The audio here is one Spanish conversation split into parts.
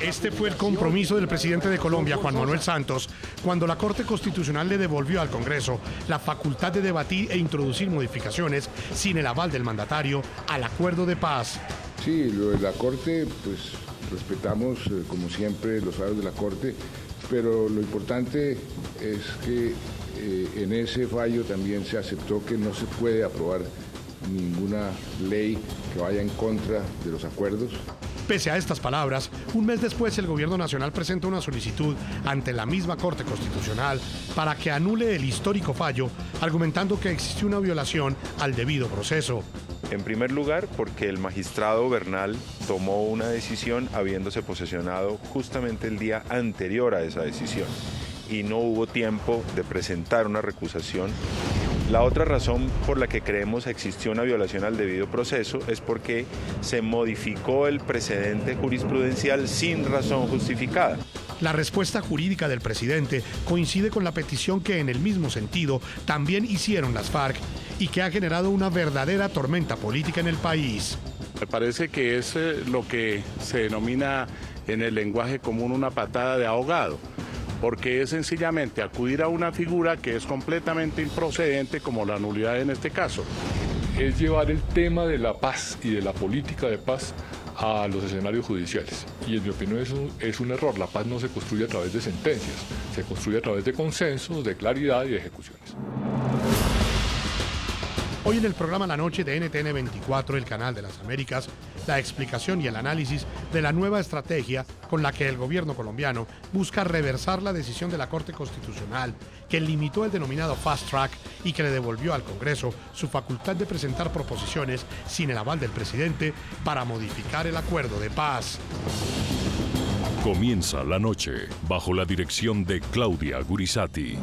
Este fue el compromiso del presidente de Colombia, Juan Manuel Santos, cuando la Corte Constitucional le devolvió al Congreso la facultad de debatir e introducir modificaciones sin el aval del mandatario al acuerdo de paz. Sí, lo de la Corte, pues respetamos como siempre los fallos de la Corte, pero lo importante es que en ese fallo también se aceptó que no se puede aprobar ninguna ley que vaya en contra de los acuerdos. Pese a estas palabras, un mes después el Gobierno Nacional presenta una solicitud ante la misma Corte Constitucional para que anule el histórico fallo, argumentando que existió una violación al debido proceso. En primer lugar, porque el magistrado Bernal tomó una decisión habiéndose posesionado justamente el día anterior a esa decisión y no hubo tiempo de presentar una recusación. La otra razón por la que creemos existió una violación al debido proceso es porque se modificó el precedente jurisprudencial sin razón justificada. La respuesta jurídica del presidente coincide con la petición que en el mismo sentido también hicieron las FARC y que ha generado una verdadera tormenta política en el país. Me parece que es lo que se denomina en el lenguaje común una patada de ahogado, porque es sencillamente acudir a una figura que es completamente improcedente, como la nulidad en este caso. Es llevar el tema de la paz y de la política de paz a los escenarios judiciales. Y en mi opinión eso es un error. La paz no se construye a través de sentencias, se construye a través de consensos, de claridad y de ejecuciones. Hoy en el programa La Noche de NTN 24, el canal de las Américas, la explicación y el análisis de la nueva estrategia con la que el gobierno colombiano busca reversar la decisión de la Corte Constitucional que limitó el denominado Fast Track y que le devolvió al Congreso su facultad de presentar proposiciones sin el aval del presidente para modificar el acuerdo de paz. Comienza La Noche bajo la dirección de Claudia Gurisati.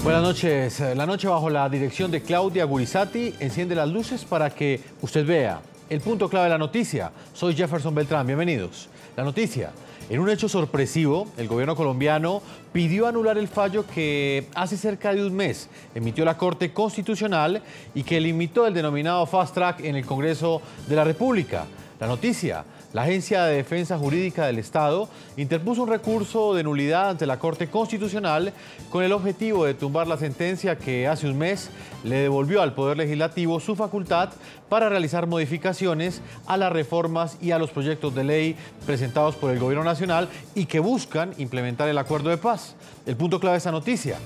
Buenas noches. La noche bajo la dirección de Claudia Gurisati enciende las luces para que usted vea el punto clave de la noticia. Soy Jefferson Beltrán, bienvenidos. La noticia: en un hecho sorpresivo, el gobierno colombiano pidió anular el fallo que hace cerca de un mes emitió la Corte Constitucional y que limitó el denominado Fast Track en el Congreso de la República. La noticia: la Agencia de Defensa Jurídica del Estado interpuso un recurso de nulidad ante la Corte Constitucional con el objetivo de tumbar la sentencia que hace un mes le devolvió al Poder Legislativo su facultad para realizar modificaciones a las reformas y a los proyectos de ley presentados por el Gobierno Nacional y que buscan implementar el acuerdo de paz. El punto clave de esta noticia: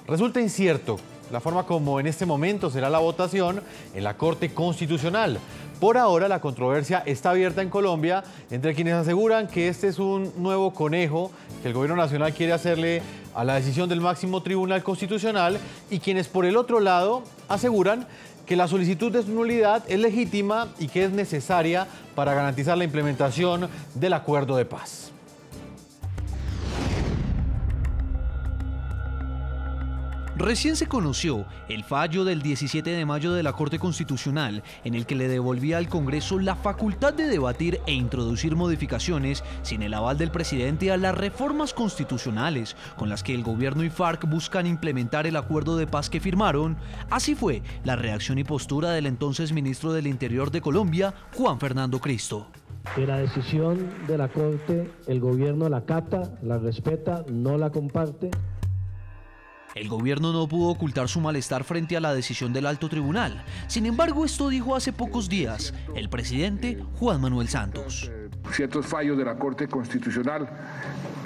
resulta incierto la forma como en este momento será la votación en la Corte Constitucional. Por ahora, la controversia está abierta en Colombia entre quienes aseguran que este es un nuevo conejo que el Gobierno Nacional quiere hacerle a la decisión del máximo Tribunal Constitucional y quienes, por el otro lado, aseguran que la solicitud de nulidad es legítima y que es necesaria para garantizar la implementación del acuerdo de paz. Recién se conoció el fallo del 17 de mayo de la Corte Constitucional en el que le devolvía al Congreso la facultad de debatir e introducir modificaciones sin el aval del presidente a las reformas constitucionales con las que el gobierno y FARC buscan implementar el acuerdo de paz que firmaron. Así fue la reacción y postura del entonces ministro del Interior de Colombia, Juan Fernando Cristo. Que la decisión de la Corte, el gobierno la acata, la respeta, no la comparte. El gobierno no pudo ocultar su malestar frente a la decisión del alto tribunal. Sin embargo, esto dijo hace pocos días el presidente Juan Manuel Santos. Ciertos fallos de la Corte Constitucional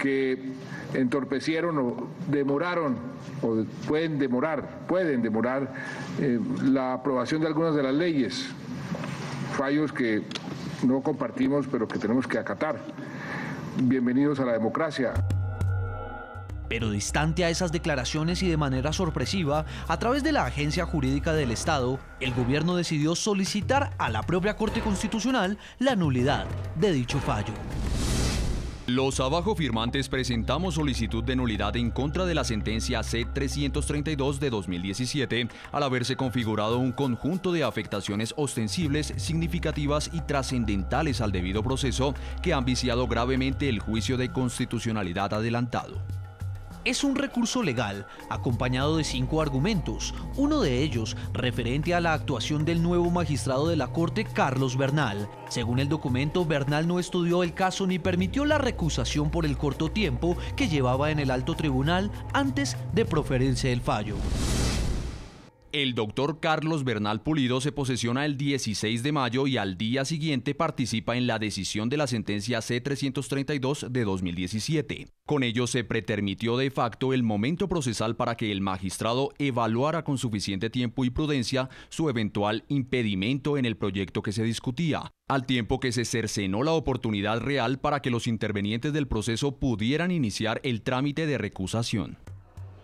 que entorpecieron o demoraron, o pueden demorar la aprobación de algunas de las leyes. Fallos que no compartimos, pero que tenemos que acatar. Bienvenidos a la democracia. Pero distante a esas declaraciones y de manera sorpresiva, a través de la Agencia Jurídica del Estado, el gobierno decidió solicitar a la propia Corte Constitucional la nulidad de dicho fallo. Los abajo firmantes presentamos solicitud de nulidad en contra de la sentencia C-332 de 2017 al haberse configurado un conjunto de afectaciones ostensibles, significativas y trascendentales al debido proceso que han viciado gravemente el juicio de constitucionalidad adelantado. es un recurso legal, acompañado de 5 argumentos, uno de ellos referente a la actuación del nuevo magistrado de la Corte, Carlos Bernal. Según el documento, Bernal no estudió el caso ni permitió la recusación por el corto tiempo que llevaba en el alto tribunal antes de proferirse el fallo. El doctor Carlos Bernal Pulido se posesiona el 16 de mayo y al día siguiente participa en la decisión de la sentencia C-332 de 2017. Con ello se pretermitió de facto el momento procesal para que el magistrado evaluara con suficiente tiempo y prudencia su eventual impedimento en el proyecto que se discutía, al tiempo que se cercenó la oportunidad real para que los intervenientes del proceso pudieran iniciar el trámite de recusación.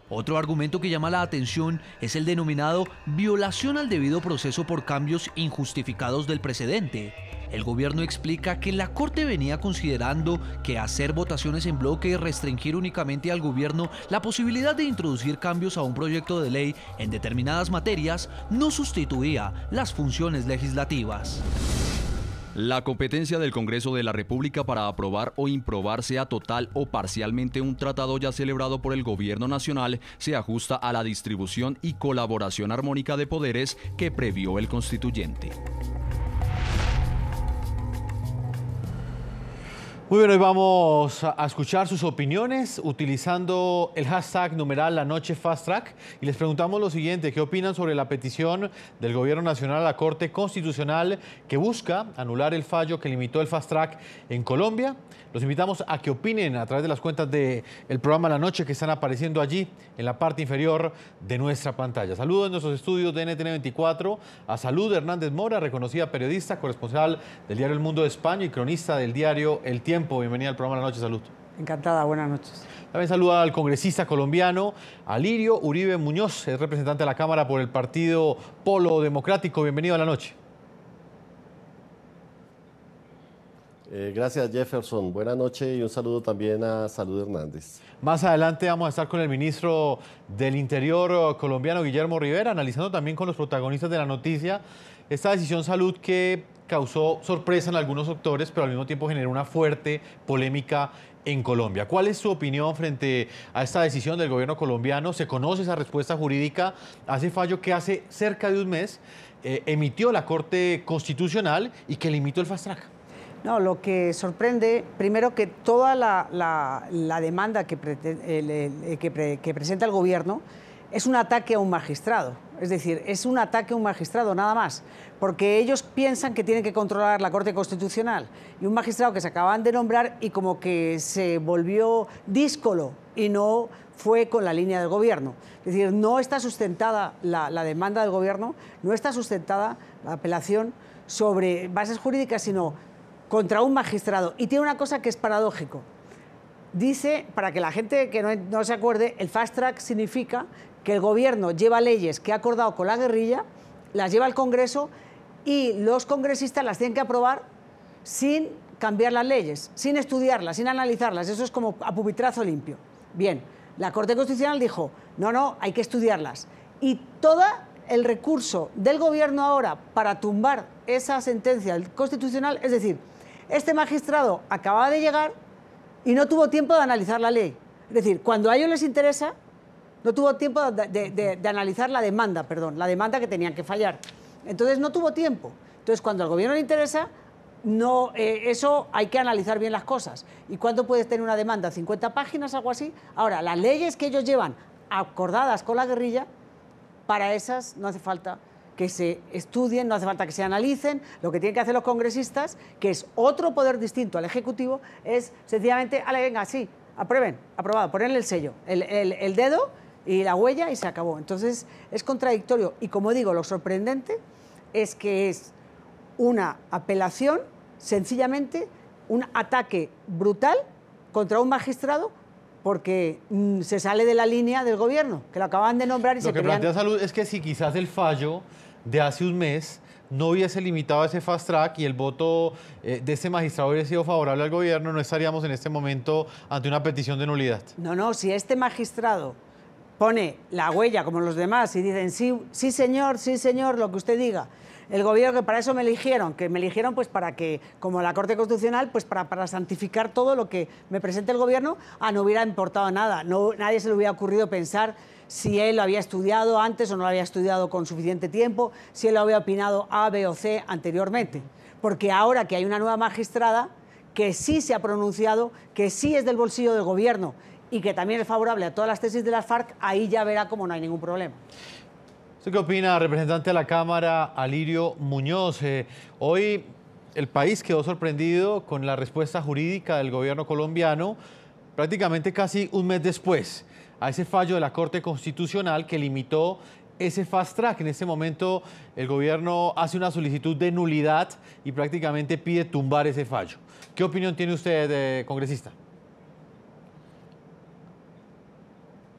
Otro argumento que llama la atención es el denominado violación al debido proceso por cambios injustificados del precedente. El gobierno explica que la Corte venía considerando que hacer votaciones en bloque y restringir únicamente al gobierno la posibilidad de introducir cambios a un proyecto de ley en determinadas materias no sustituía las funciones legislativas. La competencia del Congreso de la República para aprobar o improbar sea total o parcialmente un tratado ya celebrado por el Gobierno Nacional se ajusta a la distribución y colaboración armónica de poderes que previó el constituyente. Muy bien, hoy vamos a escuchar sus opiniones utilizando el hashtag numeral La Noche Fast Track y les preguntamos lo siguiente: ¿qué opinan sobre la petición del Gobierno Nacional a la Corte Constitucional que busca anular el fallo que limitó el Fast Track en Colombia? Los invitamos a que opinen a través de las cuentas del programa La Noche que están apareciendo allí en la parte inferior de nuestra pantalla. Saludos en nuestros estudios de NTN 24 a Salud Hernández Mora, reconocida periodista, corresponsal del diario El Mundo de España y cronista del diario El Tiempo. Bienvenida al programa La Noche. Salud. Encantada, buenas noches. También saluda al congresista colombiano Alirio Uribe Muñoz, es representante de la Cámara por el partido Polo Democrático. Bienvenido a La Noche. Gracias, Jefferson. Buenas noches y un saludo también a Salud Hernández. Más adelante vamos a estar con el ministro del Interior colombiano, Guillermo Rivera, analizando también con los protagonistas de la noticia esta decisión Salud que causó sorpresa en algunos sectores, pero al mismo tiempo generó una fuerte polémica en Colombia. ¿Cuál es su opinión frente a esta decisión del gobierno colombiano? ¿Se conoce esa respuesta jurídica a ese fallo que hace cerca de un mes emitió la Corte Constitucional y que limitó el fast track? No, lo que sorprende, primero, que toda la demanda que presenta el gobierno es un ataque a un magistrado. Es decir, es un ataque a un magistrado, nada más. Porque ellos piensan que tienen que controlar la Corte Constitucional. Y un magistrado que se acaban de nombrar y como que se volvió díscolo y no fue con la línea del gobierno. Es decir, no está sustentada la demanda del gobierno, no está sustentada la apelación sobre bases jurídicas, sino contra un magistrado. Y tiene una cosa que es paradójico. Dice, para que la gente que no se acuerde, el fast track significa que el gobierno lleva leyes que ha acordado con la guerrilla, las lleva al Congreso y los congresistas las tienen que aprobar sin cambiar las leyes, sin estudiarlas, sin analizarlas. Eso es como a pupitrazo limpio. Bien, la Corte Constitucional dijo, no, hay que estudiarlas. Y todo el recurso del gobierno ahora para tumbar esa sentencia Constitucional, es decir, este magistrado acababa de llegar y no tuvo tiempo de analizar la ley. Es decir, cuando a ellos les interesa, no tuvo tiempo de analizar la demanda que tenían que fallar. Entonces no tuvo tiempo. Entonces cuando al gobierno le interesa, eso hay que analizar bien las cosas. ¿Y cuánto puede tener una demanda? ¿50 páginas, algo así? Ahora, las leyes que ellos llevan acordadas con la guerrilla, para esas no hace falta que se estudien, no hace falta que se analicen. Lo que tienen que hacer los congresistas, que es otro poder distinto al Ejecutivo, es sencillamente, venga, sí, aprueben, aprobado, ponerle el sello, el dedo y la huella y se acabó. Entonces es contradictorio y, como digo, lo sorprendente es que es una apelación, sencillamente un ataque brutal contra un magistrado porque se sale de la línea del gobierno, que lo acaban de nombrar y se querían... Lo que plantea Salud es que si quizás el fallo de hace un mes no hubiese limitado ese fast track y el voto de ese magistrado hubiera sido favorable al gobierno, no estaríamos en este momento ante una petición de nulidad. No, si este magistrado pone la huella como los demás y dicen sí señor, lo que usted diga, El gobierno, que para eso me eligieron, pues para que, como la Corte Constitucional, pues para santificar todo lo que me presente el gobierno, no hubiera importado nada. Nadie se le hubiera ocurrido pensar si él lo había estudiado antes o no lo había estudiado con suficiente tiempo, si él lo había opinado A, B o C anteriormente. Porque ahora que hay una nueva magistrada que sí se ha pronunciado, que sí es del bolsillo del gobierno y que también es favorable a todas las tesis de las FARC, ahí ya verá cómo no hay ningún problema. ¿Usted qué opina, representante de la Cámara, Alirio Muñoz? Hoy el país quedó sorprendido con la respuesta jurídica del gobierno colombiano, prácticamente casi un mes después, a ese fallo de la Corte Constitucional que limitó ese fast track. En este momento el gobierno hace una solicitud de nulidad y prácticamente pide tumbar ese fallo. ¿Qué opinión tiene usted, congresista?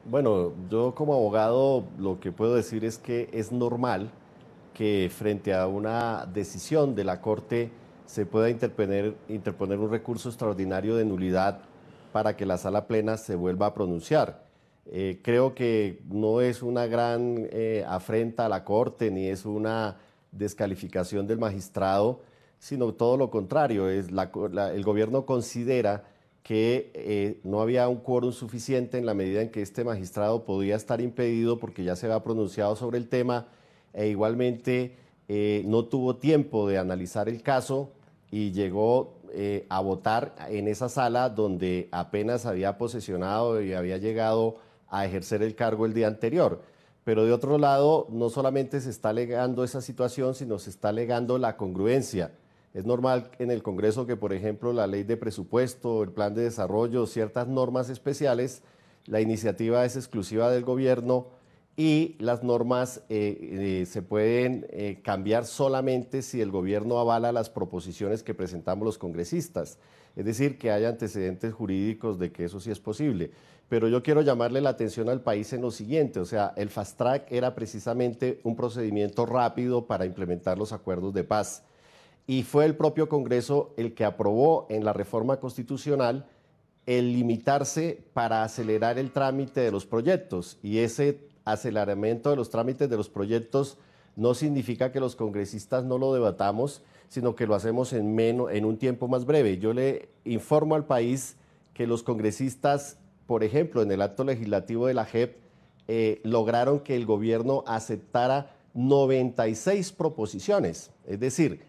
Bueno, yo como abogado lo que puedo decir es que es normal que frente a una decisión de la Corte se pueda interponer un recurso extraordinario de nulidad para que la Sala Plena se vuelva a pronunciar. Creo que no es una gran afrenta a la Corte ni es una descalificación del magistrado, sino todo lo contrario. El gobierno considera que no había un quórum suficiente en la medida en que este magistrado podía estar impedido porque ya se había pronunciado sobre el tema e igualmente no tuvo tiempo de analizar el caso y llegó a votar en esa sala donde apenas había posesionado y había llegado a ejercer el cargo el día anterior. Pero de otro lado, no solamente se está alegando esa situación, sino se está alegando la congruencia. Es normal en el Congreso que, por ejemplo, la ley de presupuesto, el plan de desarrollo, ciertas normas especiales, la iniciativa es exclusiva del gobierno y las normas se pueden cambiar solamente si el gobierno avala las proposiciones que presentamos los congresistas. Es decir, que hay antecedentes jurídicos de que eso sí es posible. Pero yo quiero llamarle la atención al país en lo siguiente, o sea, el fast track era precisamente un procedimiento rápido para implementar los acuerdos de paz. Y fue el propio Congreso el que aprobó en la reforma constitucional el limitarse para acelerar el trámite de los proyectos. Y ese aceleramiento de los trámites de los proyectos no significa que los congresistas no lo debatamos, sino que lo hacemos en un tiempo más breve. Yo le informo al país que los congresistas, por ejemplo, en el acto legislativo de la JEP, lograron que el gobierno aceptara 96 proposiciones. Es decir,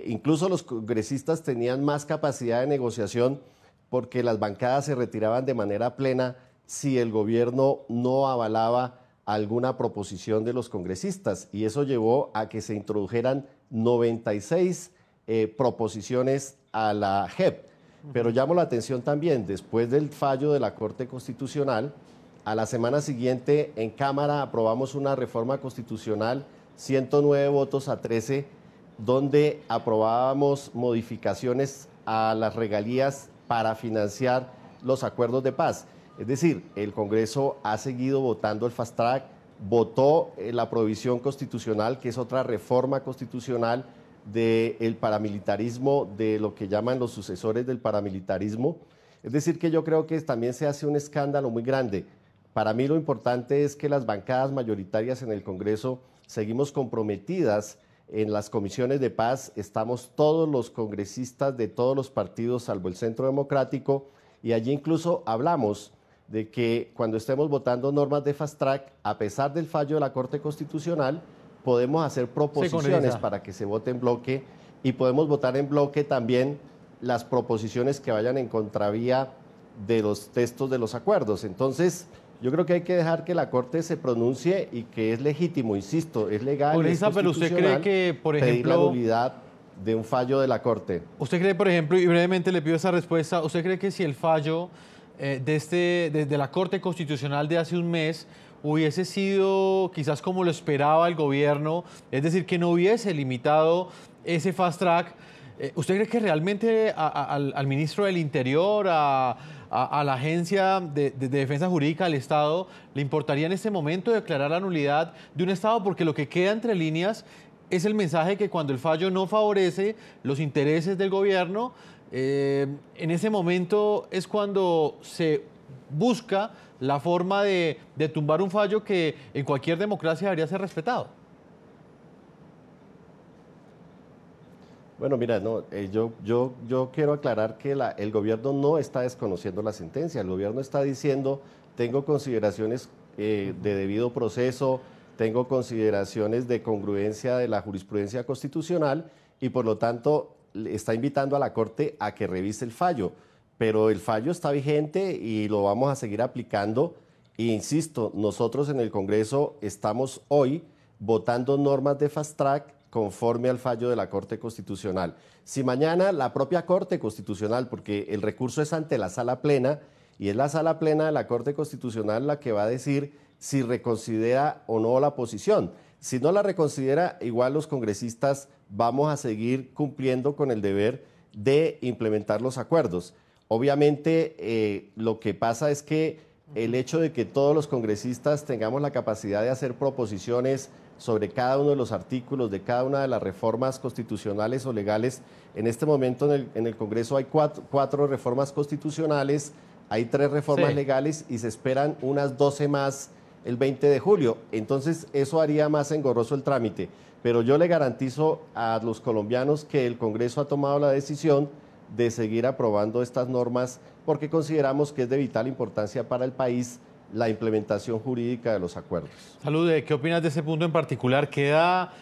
incluso los congresistas tenían más capacidad de negociación porque las bancadas se retiraban de manera plena si el gobierno no avalaba alguna proposición de los congresistas, y eso llevó a que se introdujeran 96 proposiciones a la JEP. Pero llamo la atención también, después del fallo de la Corte Constitucional, a la semana siguiente en Cámara aprobamos una reforma constitucional, 109 votos a 13, donde aprobábamos modificaciones a las regalías para financiar los acuerdos de paz. Es decir, el Congreso ha seguido votando el fast track, votó la provisión constitucional, que es otra reforma constitucional del paramilitarismo, de lo que llaman los sucesores del paramilitarismo. Es decir, que yo creo que también se hace un escándalo muy grande. Para mí lo importante es que las bancadas mayoritarias en el Congreso seguimos comprometidas en las comisiones de paz. Estamos todos los congresistas de todos los partidos, salvo el Centro Democrático, y allí incluso hablamos de que cuando estemos votando normas de fast track, a pesar del fallo de la Corte Constitucional, podemos hacer proposiciones para que se vote en bloque y podemos votar en bloque también las proposiciones que vayan en contravía de los textos de los acuerdos. Entonces, yo creo que hay que dejar que la Corte se pronuncie y que es legítimo, insisto, es legal, es pero ¿usted cree que, por ejemplo, pedir la nulidad de un fallo de la Corte? ¿Usted cree, por ejemplo, y brevemente le pido esa respuesta, ¿usted cree que si el fallo de la Corte Constitucional de hace un mes hubiese sido quizás como lo esperaba el gobierno, es decir, que no hubiese limitado ese fast track, ¿usted cree que realmente al ministro del Interior, a la Agencia de Defensa Jurídica del Estado, le importaría en este momento declarar la nulidad de un Estado? Porque lo que queda entre líneas es el mensaje que cuando el fallo no favorece los intereses del gobierno, en ese momento es cuando se busca la forma de tumbar un fallo que en cualquier democracia debería ser respetado. Bueno, mira, no, yo quiero aclarar que el gobierno no está desconociendo la sentencia. El gobierno está diciendo, tengo consideraciones de debido proceso, tengo consideraciones de congruencia de la jurisprudencia constitucional y por lo tanto está invitando a la Corte a que revise el fallo. Pero el fallo está vigente y lo vamos a seguir aplicando. E insisto, nosotros en el Congreso estamos hoy votando normas de fast track conforme al fallo de la Corte Constitucional. Si mañana la propia Corte Constitucional, porque el recurso es ante la Sala Plena, y es la Sala Plena de la Corte Constitucional la que va a decir si reconsidera o no la posición. Si no la reconsidera, igual los congresistas vamos a seguir cumpliendo con el deber de implementar los acuerdos. Obviamente, lo que pasa es que el hecho de que todos los congresistas tengamos la capacidad de hacer proposiciones sobre cada uno de los artículos de cada una de las reformas constitucionales o legales. En este momento en el Congreso hay cuatro reformas constitucionales, hay 3 reformas legales y se esperan unas 12 más el 20 de julio. Entonces eso haría más engorroso el trámite. Pero yo le garantizo a los colombianos que el Congreso ha tomado la decisión de seguir aprobando estas normas porque consideramos que es de vital importancia para el país la implementación jurídica de los acuerdos. Salude, ¿qué opinas de ese punto en particular? ¿Queda,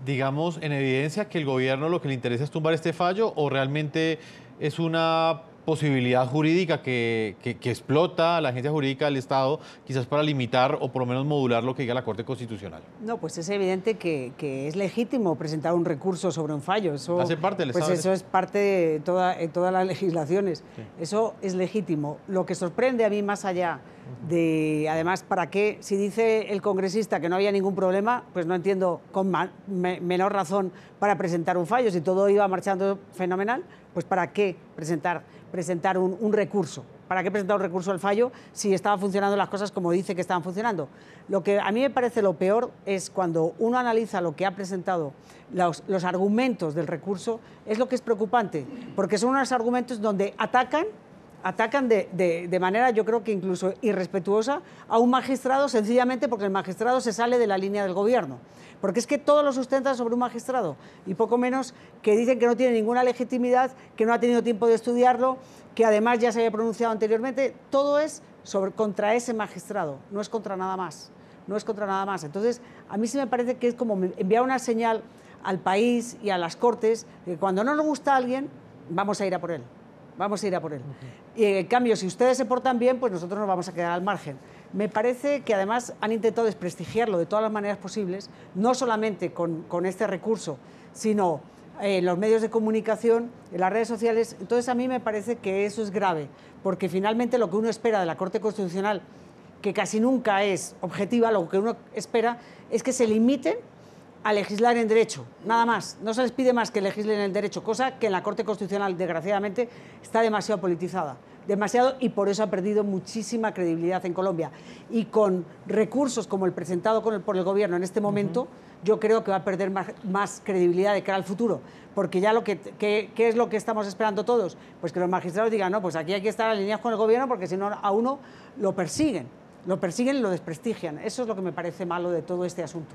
digamos, en evidencia que el gobierno lo que le interesa es tumbar este fallo o realmente es una posibilidad jurídica que explota la agencia jurídica del Estado, quizás para limitar o por lo menos modular lo que diga la Corte Constitucional? No, pues es evidente que es legítimo presentar un recurso sobre un fallo. Eso hace parte del Estado. Pues eso es parte de todas las legislaciones. Sí. Eso es legítimo. Lo que sorprende a mí más allá de, además, ¿para qué? Si dice el congresista que no había ningún problema, pues no entiendo con menor razón para presentar un fallo. Si todo iba marchando fenomenal, pues ¿para qué presentar un recurso? ¿Para qué presentar un recurso al fallo si estaban funcionando las cosas como dice que estaban funcionando? Lo que a mí me parece lo peor es cuando uno analiza lo que ha presentado, los argumentos del recurso, es lo que es preocupante, porque son unos argumentos donde atacan de manera, yo creo que incluso irrespetuosa, a un magistrado sencillamente porque el magistrado se sale de la línea del gobierno. Porque es que todo lo sustentan sobre un magistrado y poco menos que dicen que no tiene ninguna legitimidad, que no ha tenido tiempo de estudiarlo, que además ya se había pronunciado anteriormente. Todo es contra ese magistrado, no es contra nada más. No es contra nada más. Entonces, a mí sí me parece que es como enviar una señal al país y a las Cortes de que cuando no nos gusta a alguien, vamos a ir a por él. Vamos a ir a por él. Y en cambio, si ustedes se portan bien, pues nosotros nos vamos a quedar al margen. Me parece que además han intentado desprestigiarlo de todas las maneras posibles, no solamente con este recurso, sino en los medios de comunicación, en las redes sociales. Entonces a mí me parece que eso es grave, porque finalmente lo que uno espera de la Corte Constitucional, que casi nunca es objetiva, lo que uno espera es que se limiten a legislar en derecho, nada más. No se les pide más que legislen en el derecho, cosa que en la Corte Constitucional, desgraciadamente, está demasiado politizada. Demasiado, y por eso ha perdido muchísima credibilidad en Colombia. Y con recursos como el presentado por el gobierno en este momento, yo creo que va a perder más credibilidad de cara al futuro. Porque ya ¿qué es lo que estamos esperando todos? Pues que los magistrados digan, no, pues aquí hay que estar alineados con el gobierno porque si no a uno lo persiguen y lo desprestigian. Eso es lo que me parece malo de todo este asunto.